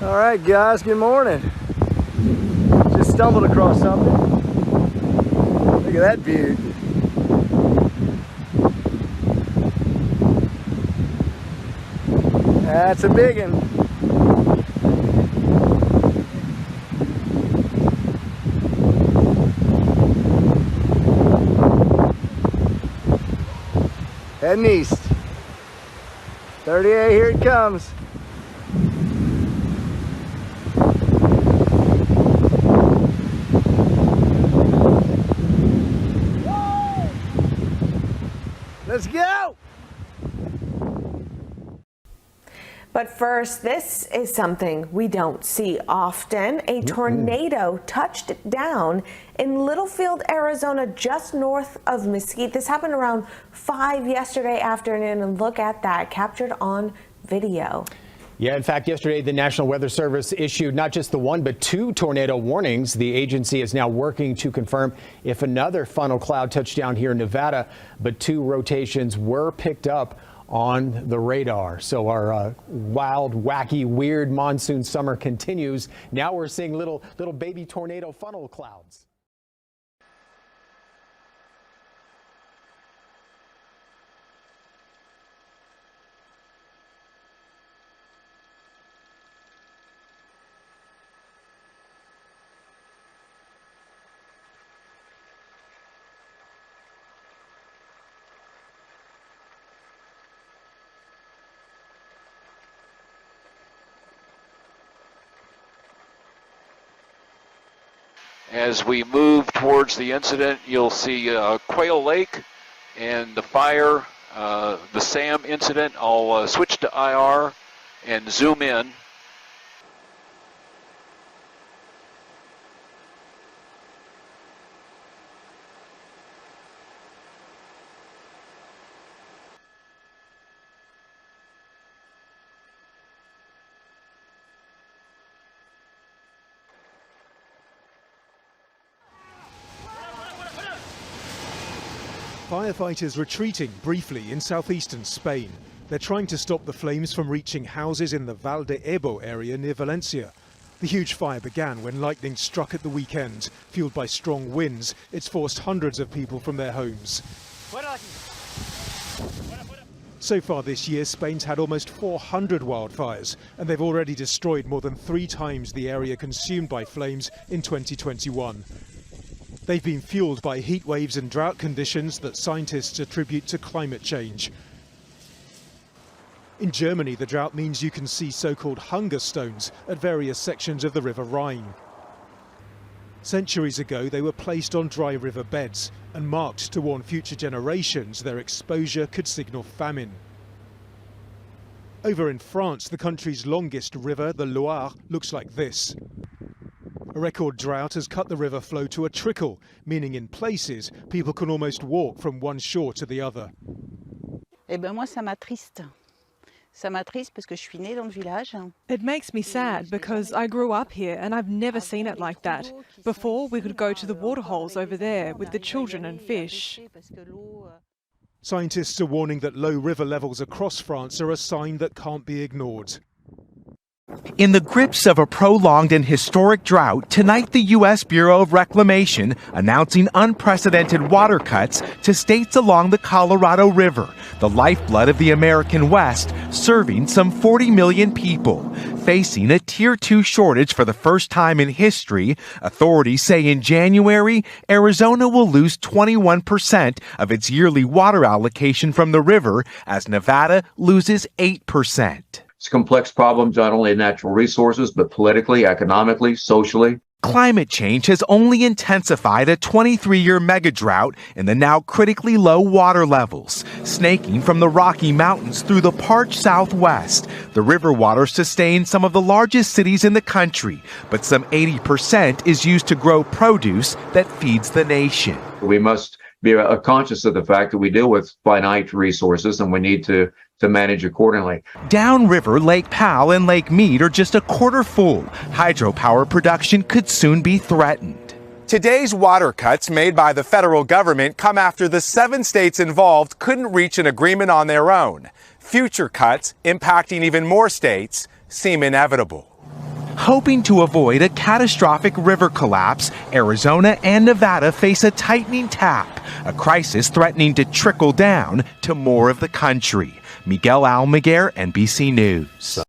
All right, guys, good morning. Just stumbled across something. Look at that view. That's a big one. Heading east. 38, here it comes. Let's go! But first, this is something we don't see often. A tornado touched down in Littlefield, Arizona, just north of Mesquite. This happened around 5 yesterday afternoon, and look at that, captured on video. Yeah, in fact, yesterday the National Weather Service issued not just the one, but 2 tornado warnings. The agency is now working to confirm if another funnel cloud touched down here in Nevada, but 2 rotations were picked up on the radar. So our wild, wacky, weird monsoon summer continues. Now we're seeing little baby tornado funnel clouds. As we move towards the incident, you'll see Quail Lake and the fire, the SAM incident. I'll switch to IR and zoom in. Firefighters retreating briefly in southeastern Spain. They're trying to stop the flames from reaching houses in the Val de Ebo area near Valencia. The huge fire began when lightning struck at the weekend. Fueled by strong winds, it's forced hundreds of people from their homes. So far this year, Spain's had almost 400 wildfires, and they've already destroyed more than 3 times the area consumed by flames in 2021. They've been fueled by heat waves and drought conditions that scientists attribute to climate change. In Germany, the drought means you can see so-called hunger stones at various sections of the River Rhine. Centuries ago, they were placed on dry river beds and marked to warn future generations their exposure could signal famine. Over in France, the country's longest river, the Loire, looks like this. A record drought has cut the river flow to a trickle, meaning in places people can almost walk from one shore to the other. Eh ben moi ça m'attriste. Ça m'attriste parce que je suis née dans le village. It makes me sad because I grew up here and I've never seen it like that. Before, we could go to the waterholes over there with the children and fish. Scientists are warning that low river levels across France are a sign that can't be ignored. In the grips of a prolonged and historic drought, tonight the U.S. Bureau of Reclamation announcing unprecedented water cuts to states along the Colorado River, the lifeblood of the American West, serving some 40 million people. Facing a Tier 2 shortage for the first time in history, authorities say in January, Arizona will lose 21% of its yearly water allocation from the river as Nevada loses 8%. It's a complex problem, not only in natural resources, but politically, economically, socially. Climate change has only intensified a 23-year megadrought in the now critically low water levels. Snaking from the Rocky Mountains through the parched Southwest, the river water sustains some of the largest cities in the country, but some 80% is used to grow produce that feeds the nation. We must be conscious of the fact that we deal with finite resources and we need to manage accordingly. Downriver, Lake Powell and Lake Mead are just a quarter full. Hydropower production could soon be threatened. Today's water cuts made by the federal government come after the 7 states involved couldn't reach an agreement on their own. Future cuts, impacting even more states, seem inevitable. Hoping to avoid a catastrophic river collapse, Arizona and Nevada face a tightening tap, a crisis threatening to trickle down to more of the country. Miguel Almaguer, NBC News.